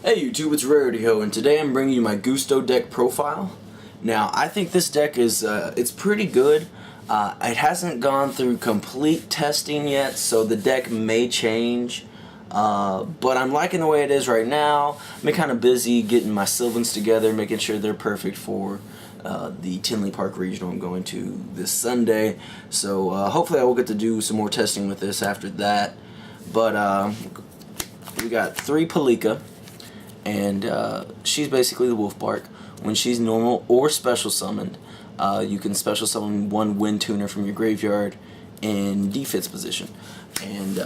Hey YouTube, it's RarityHo, and today I'm bringing you my Gusto deck profile. Now, I think this deck is it's pretty good. It hasn't gone through complete testing yet, so the deck may change. But I'm liking the way it is right now. I've been kind of busy getting my Sylvans together, making sure they're perfect for the Tinley Park Regional I'm going to this Sunday. So hopefully I will get to do some more testing with this after that. But we got 3 Pelika. And she's basically the Wolf Bark. When she's normal or special summoned, you can special summon 1 Wind Tuner from your graveyard in defense position. And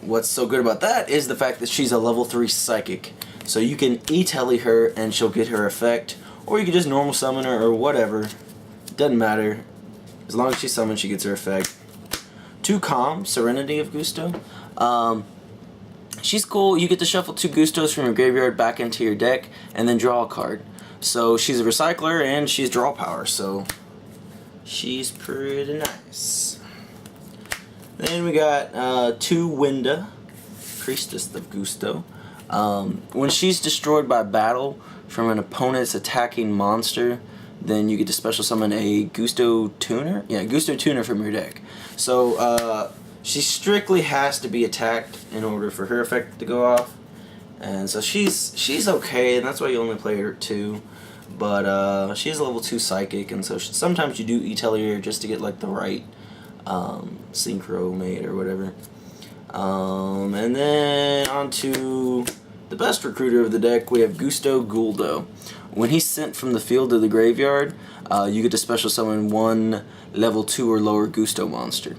what's so good about that is the fact that she's a level 3 Psychic. So you can E-Tele her and she'll get her effect, or you can just normal summon her or whatever. Doesn't matter. As long as she's summoned, she gets her effect. 2 Calm, Serenity of Gusto. She's cool. You get to shuffle 2 Gustos from your graveyard back into your deck and then draw a card. So she's a recycler and she's draw power, so she's pretty nice. Then we got 2 Winda, Priestess of Gusto. When she's destroyed by battle from an opponent's attacking monster, then you get to special summon a Gusto Tuner? Yeah, Gusto Tuner from your deck. So, she strictly has to be attacked in order for her effect to go off, and so she's okay, and that's why you only play her 2. But she's a level 2 Psychic, and so sometimes you do E-Tele her just to get like the right Synchro mate or whatever. And then on to the best recruiter of the deck, we have Gusto Guldo. When he's sent from the field to the graveyard, you get to special summon 1 level 2 or lower Gusto monster.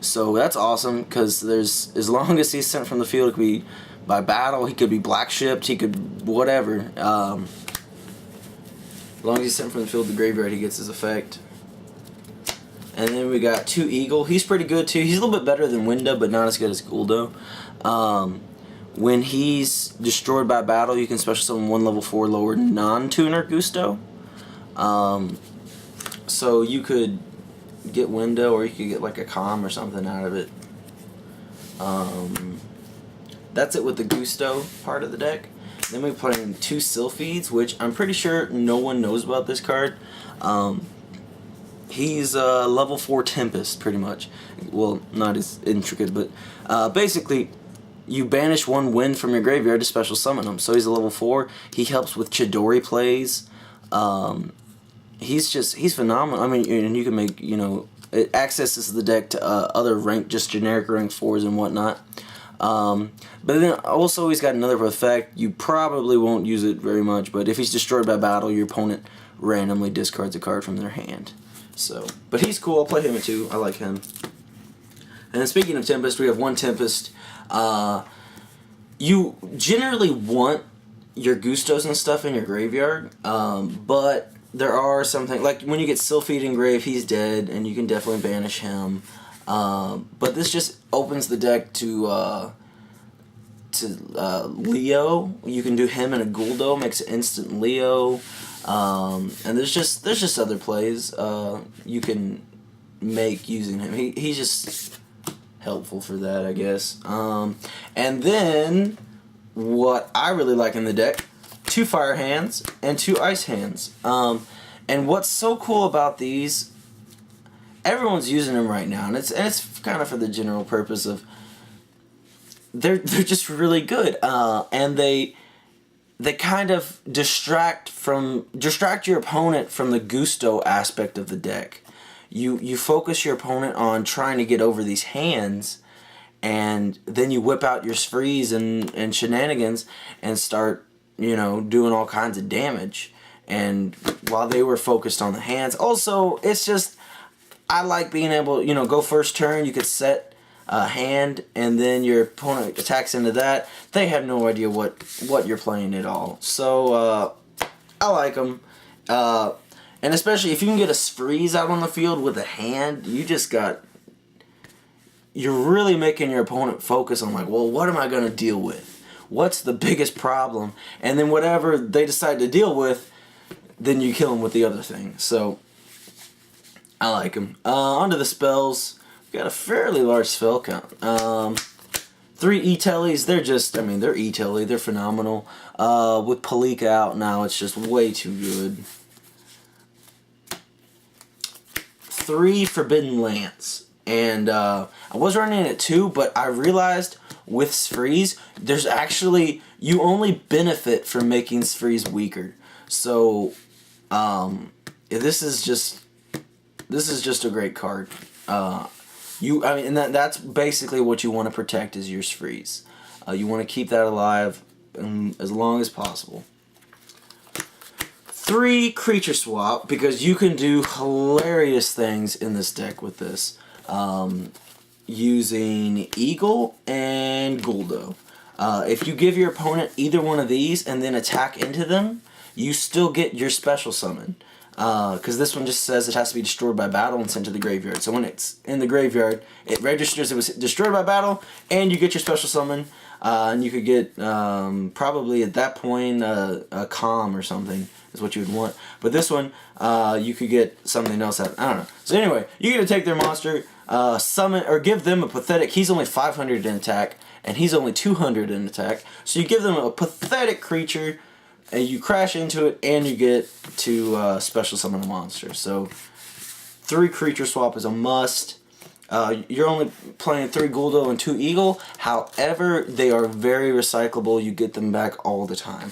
So that's awesome, because as long as he's sent from the field, it could be by battle, he could be black shipped, he could whatever. As long as he's sent from the field to the graveyard, he gets his effect. And then we got 2 Eagle. He's pretty good too. He's a little bit better than Winda, but not as good as Guldo. When he's destroyed by battle, you can special summon 1 level 4 lower non-tuner Gusto. So you could get Window, or you could get like a Calm or something out of it. That's it with the Gusto part of the deck. Then we play in 2 Sylphides, which I'm pretty sure no one knows about this card. He's a level 4 Tempest, pretty much. Well, not as intricate, but basically you banish 1 Wind from your graveyard to special summon him. So he's a level 4. He helps with Chidori plays. He's phenomenal. I mean, and you can make, it accesses the deck to other just generic rank 4s and whatnot. But then also he's got another effect. You probably won't use it very much, but if he's destroyed by battle, your opponent randomly discards a card from their hand. So, but he's cool. I'll play him too. I like him. And then speaking of Tempest, we have 1 Tempest. You generally want your Gustos and stuff in your graveyard, but there are something, like when you get Sylphide in grave, he's dead, and you can definitely banish him. But this just opens the deck to Leo. You can do him and a Guldo, makes it instant Leo. And there's just other plays you can make using him. He's just helpful for that, I guess. And then what I really like in the deck, 2 Fire Hands and 2 Ice Hands. And what's so cool about these, everyone's using them right now, and it's kind of for the general purpose of they're just really good, and they kind of distract your opponent from the Gusto aspect of the deck. You focus your opponent on trying to get over these hands, and then you whip out your sprees and shenanigans and start doing all kinds of damage. And while they were focused on the hands, also it's just, I like being able, go first turn, you could set a hand, and then your opponent attacks into that. They have no idea what you're playing at all. So I like them. And especially if you can get a Sprees out on the field with a hand, you're really making your opponent focus on, like, well, what am I going to deal with? What's the biggest problem? And then whatever they decide to deal with, then you kill them with the other thing. So I like them. Onto the spells. We've got a fairly large spell count. 3 E-Tellies, they're just, I mean, they're E-Telly, they're phenomenal. With Palika out now, it's just way too good. 3 Forbidden Lance. And I was running it 2, but I realized with Sfreeze, there's actually, you only benefit from making Sfreeze weaker. So, this is just a great card. I mean, and that's basically what you want to protect is your Sfreeze. You want to keep that alive as long as possible. 3 creature swap, because you can do hilarious things in this deck with this. Using Eagle and Guldo. If you give your opponent either one of these and then attack into them, you still get your special summon. Because this one just says it has to be destroyed by battle and sent to the graveyard. So when it's in the graveyard, it registers it was destroyed by battle, and you get your special summon. And you could get, probably at that point, a Calm or something is what you would want. But this one, you could get something else out. I don't know. So anyway, you're going to take their monster, summon, or give them a pathetic, he's only 500 in attack, and he's only 200 in attack. So you give them a pathetic creature, and you crash into it, and you get to special summon a monster. So 3 creature swap is a must. You're only playing 3 Guldo and 2 Eagle. However, they are very recyclable. You get them back all the time.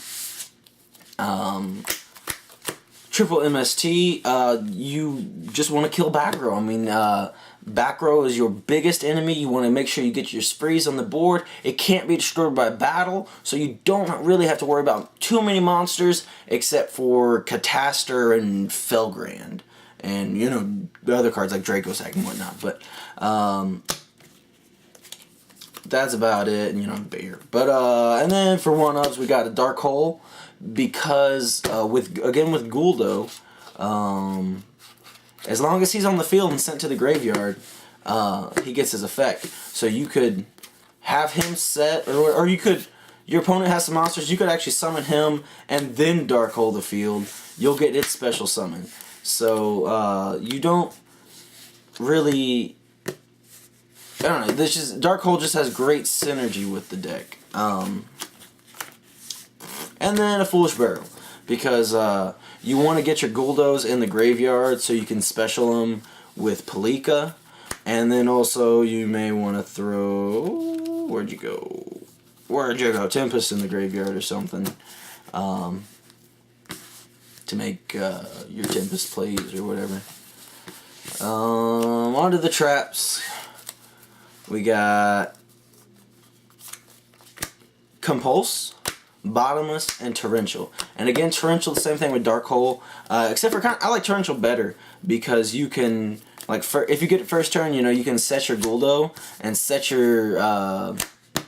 Triple MST, you just want to kill back row. I mean, back row is your biggest enemy. You want to make sure you get your Sfreeze on the board. It can't be destroyed by battle, so you don't really have to worry about too many monsters except for Catastor and Felgrand. And, you know, the other cards like Dracossack and whatnot. But, that's about it. And, you know, Bear. But, and then for 1-ups, we got a Dark Hole. Because, with Guldo, as long as he's on the field and sent to the graveyard, he gets his effect. So you could have him set, or you could, your opponent has some monsters, you could actually summon him and then Dark Hole the field. You'll get its special summon. So, you don't really, I don't know, this just, Dark Hole just has great synergy with the deck. And then a Foolish Barrel, because you want to get your Guldos in the graveyard so you can special them with Palika. And then also you may want to throw, where'd you go? Tempest in the graveyard or something. To make your Tempest plays or whatever. On to the traps. We got Compulse, Bottomless, and Torrential. And again, Torrential, the same thing with Dark Hole. Except for, I like Torrential better because you can, like, if you get it first turn, you know, you can set your Guldo and set your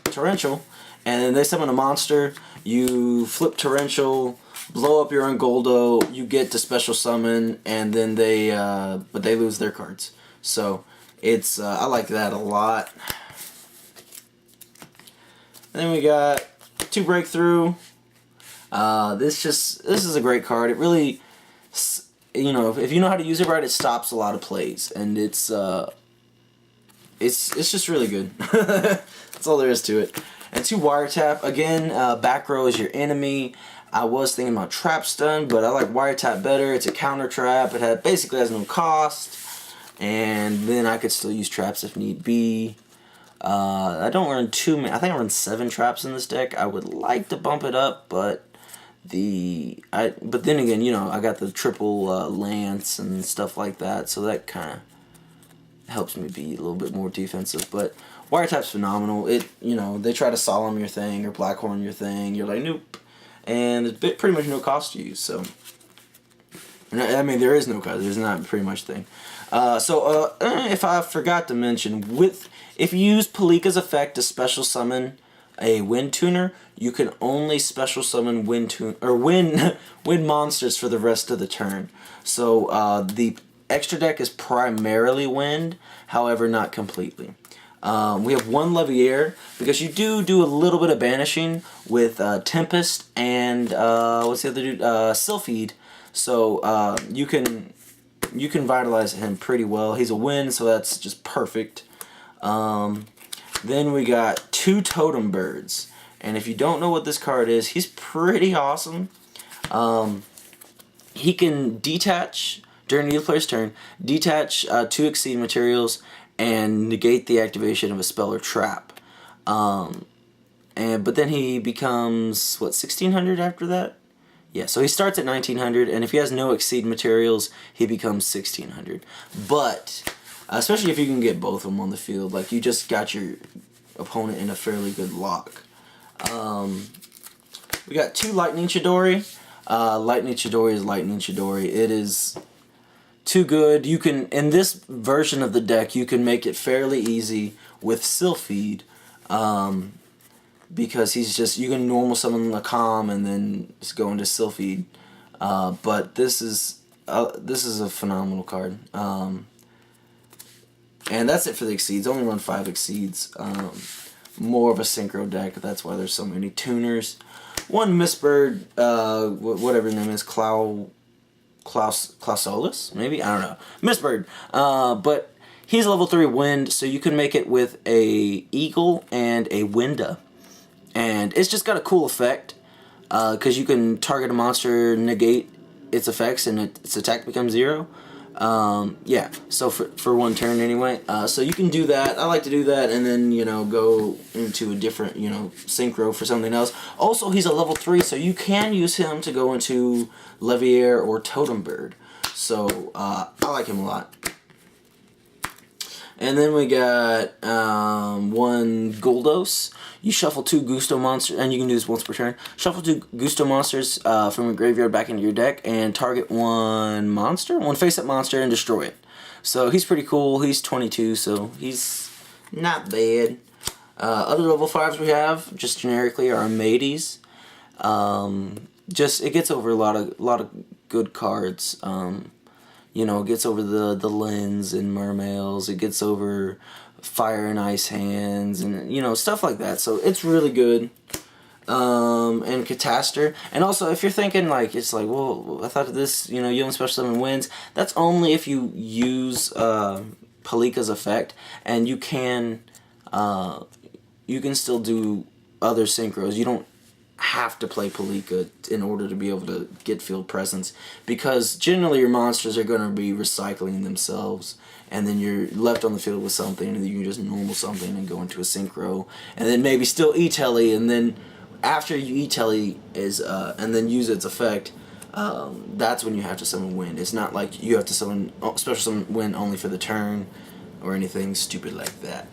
Torrential. And then they summon a monster, you flip Torrential, blow up your own Guldo, you get to special summon, and then but they lose their cards. So, it's, I like that a lot. And then we got 2 Breakthrough. This is a great card. It really, you know, if you know how to use it right, it stops a lot of plays, and it's just really good. That's all there is to it. And 2 Wiretap. Again, back row is your enemy. I was thinking about Trap Stun, but I like Wiretap better. It's a counter trap. It basically has no cost, and then I could still use traps if need be. I don't run too many. I think I run 7 traps in this deck. I would like to bump it up, but but then again, you know, I got the triple Lance and stuff like that, so that kind of helps me be a little bit more defensive. But Wiretap's phenomenal. You know, they try to Solemn your thing or Blackhorn your thing. You're like, nope, and it's pretty much no cost to use. So, I mean, there is no cost. There's not pretty much thing. If I forgot to mention, if you use Palika's effect to special summon a Wind Tuner, you can only special summon win monsters for the rest of the turn. So the extra deck is primarily Wind, however not completely. We have 1 Leviair, because you do a little bit of banishing with Tempest and what's the other dude? Sylphid. So you can vitalize him pretty well. He's a Wind, so that's just perfect. Then we got 2 Totem Birds. And if you don't know what this card is, he's pretty awesome. He can detach during either player's turn, detach 2 Exceed materials, and negate the activation of a spell or trap. But then he becomes, what, 1600 after that? Yeah, so he starts at 1900, and if he has no Exceed materials, he becomes 1600. But, especially if you can get both of them on the field, like you just got your opponent in a fairly good lock. We got 2 Lightning Chidori. Lightning Chidori is Lightning Chidori. It is too good. You can, in this version of the deck, you can make it fairly easy with Sylphid. Because he's just, you can normal summon Lacan and then just go into Sylphid. But this is a phenomenal card. And that's it for the Exceeds. Only run 5 Exceeds. More of a synchro deck. That's why there's so many tuners. 1 Mistbird, whatever his name is, Clausolus, maybe? I don't know. Mistbird. But he's level 3 Wind, so you can make it with a Eagle and a Winda. And it's just got a cool effect, because you can target a monster, negate its effects, and its attack becomes 0. Yeah, so for 1 turn anyway. So you can do that. I like to do that, and then, you know, go into a different, you know, synchro for something else. Also, he's a level 3, so you can use him to go into Leviair or Totem Bird. So, I like him a lot. And then we got 1 Guldos. You shuffle 2 Gusto monsters, and you can do this once per turn. Shuffle 2 Gusto monsters from your graveyard back into your deck, and target 1 monster, 1 face-up monster, and destroy it. So he's pretty cool. He's 22, so he's not bad. Other level 5s we have, just generically, are Mades. It gets over a lot of good cards. You know, it gets over the Lens and Mermails. It gets over Fire and Ice Hands and, you know, stuff like that. So it's really good. And Catastor. And also, if you're thinking, like, it's like, well, I thought this, you know, you only special summon wins. That's only if you use Palika's effect. And you can still do other synchros. You don't have to play Palika in order to be able to get field presence, because generally your monsters are going to be recycling themselves, and then you're left on the field with something, and then you can just normal something and go into a synchro, and then maybe still E-Telly, and then after you E-Telly and then use its effect, that's when you have to summon Wind. It's not like you have to summon special summon Wind only for the turn or anything stupid like that.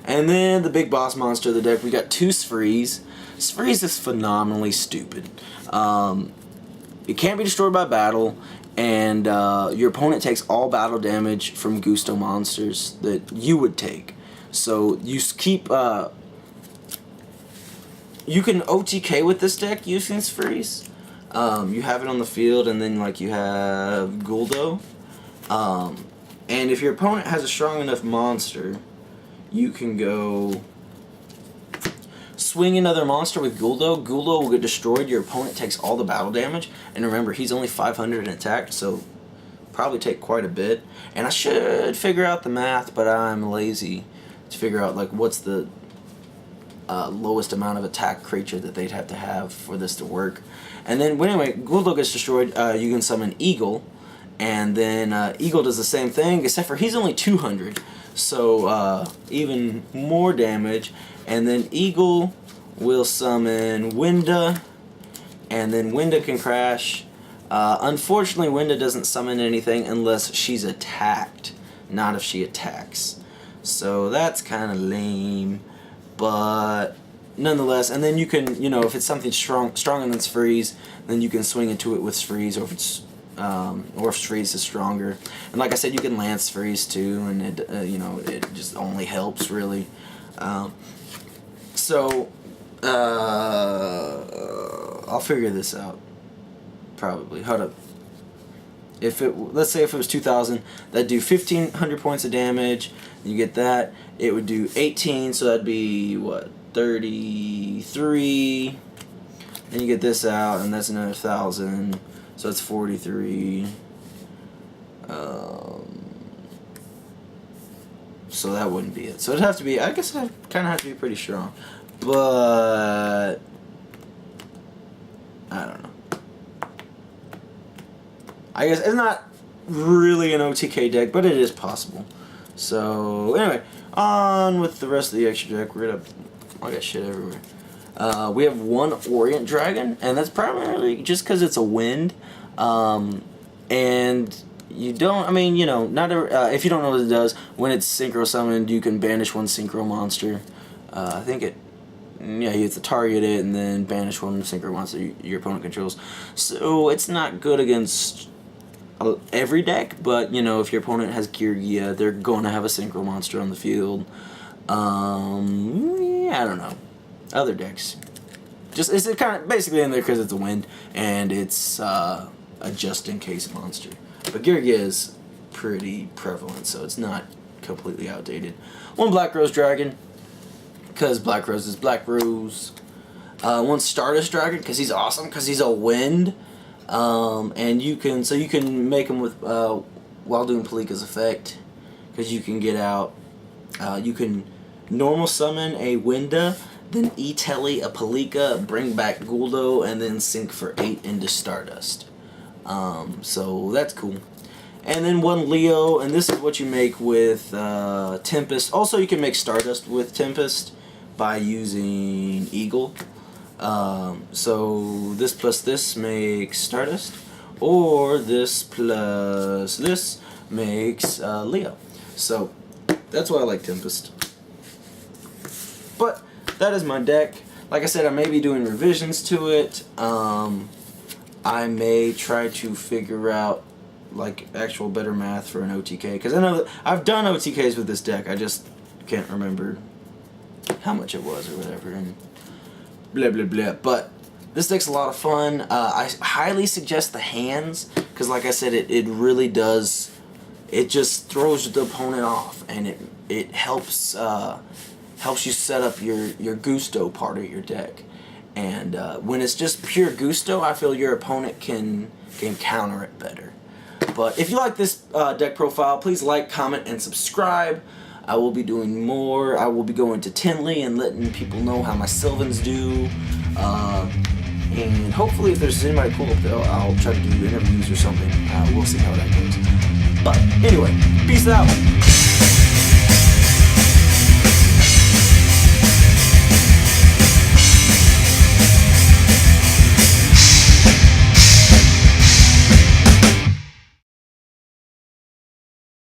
And then the big boss monster of the deck, we got 2 Sphrees. Sphrees is phenomenally stupid. It can't be destroyed by battle, and your opponent takes all battle damage from Gusto monsters that you would take. So you keep... you can OTK with this deck using Sphrees. You have it on the field, and then like you have Guldo. And if your opponent has a strong enough monster, you can go swing another monster with Guldo. Guldo will get destroyed. Your opponent takes all the battle damage. And remember, he's only 500 in attack, so probably take quite a bit. And I should figure out the math, but I'm lazy to figure out like what's the lowest amount of attack creature that they'd have to have for this to work. And then, anyway, Guldo gets destroyed. You can summon Eagle. And then Eagle does the same thing, except for he's only 200. So, even more damage. And then Eagle will summon Winda. And then Winda can crash. Unfortunately, Winda doesn't summon anything unless she's attacked. Not if she attacks. So, that's kind of lame. But, nonetheless, and then you can, you know, if it's something stronger than Sphrees, then you can swing into it with Sphrees, or if it's or if Sphrees is stronger. And like I said, you can Lance Sphrees too, and it, you know, it just only helps really. So I'll figure this out. Probably. Hold up. Let's say if it was 2,000, that'd do 1,500 points of damage. You get that. It would do 18, so that'd be what, 33. Then you get this out, and that's another 1,000. So it's 43. So that wouldn't be it. So it'd have to be, I guess it kind of have to be pretty strong. But I don't know. I guess it's not really an OTK deck, but it is possible. So anyway, on with the rest of the extra deck. We're gonna, I got shit everywhere. We have one Orient Dragon, and that's primarily just because it's a wind. And you don't, I mean, you know, not a, if you don't know what it does, when it's synchro summoned, you can banish one synchro monster. I think it, yeah, you have to target it and then banish one synchro monster your opponent controls. So it's not good against every deck, but you know, if your opponent has Girgia, they're going to have a synchro monster on the field. Yeah, I don't know. Other decks, just it's kind of basically in there because it's a wind and it's a just in case monster. But Girgia is pretty prevalent, so it's not completely outdated. One Black Rose Dragon, because Black Rose is Black Rose. One Stardust Dragon, because he's awesome, because he's a wind. And you can make him with while doing Palika's effect, because you can get out. You can normal summon a Winda, then E-Telly a Palika, bring back Guldo, and then sink for 8 into Stardust. So that's cool. And then one Leo, and this is what you make with Tempest. Also, you can make Stardust with Tempest by using Eagle. So this plus this makes Stardust, or this plus this makes Leo. So that's why I like Tempest. But that is my deck. Like I said, I may be doing revisions to it. I may try to figure out like actual better math for an OTK, because I know that I've done OTKs with this deck. I just can't remember how much it was or whatever, and blah blah blah. But this deck's a lot of fun. I highly suggest the hands, because like I said, it really does, it just throws the opponent off, and it helps helps you set up your Gusto part of your deck. And when it's just pure Gusto, I feel your opponent can counter it better. But if you like this deck profile, please like, comment, and subscribe. I will be doing more. I will be going to Tinley and letting people know how my Sylvans do. And hopefully if there's anybody cool up there, I'll try to do interviews or something. We'll see how that goes. But anyway, peace out.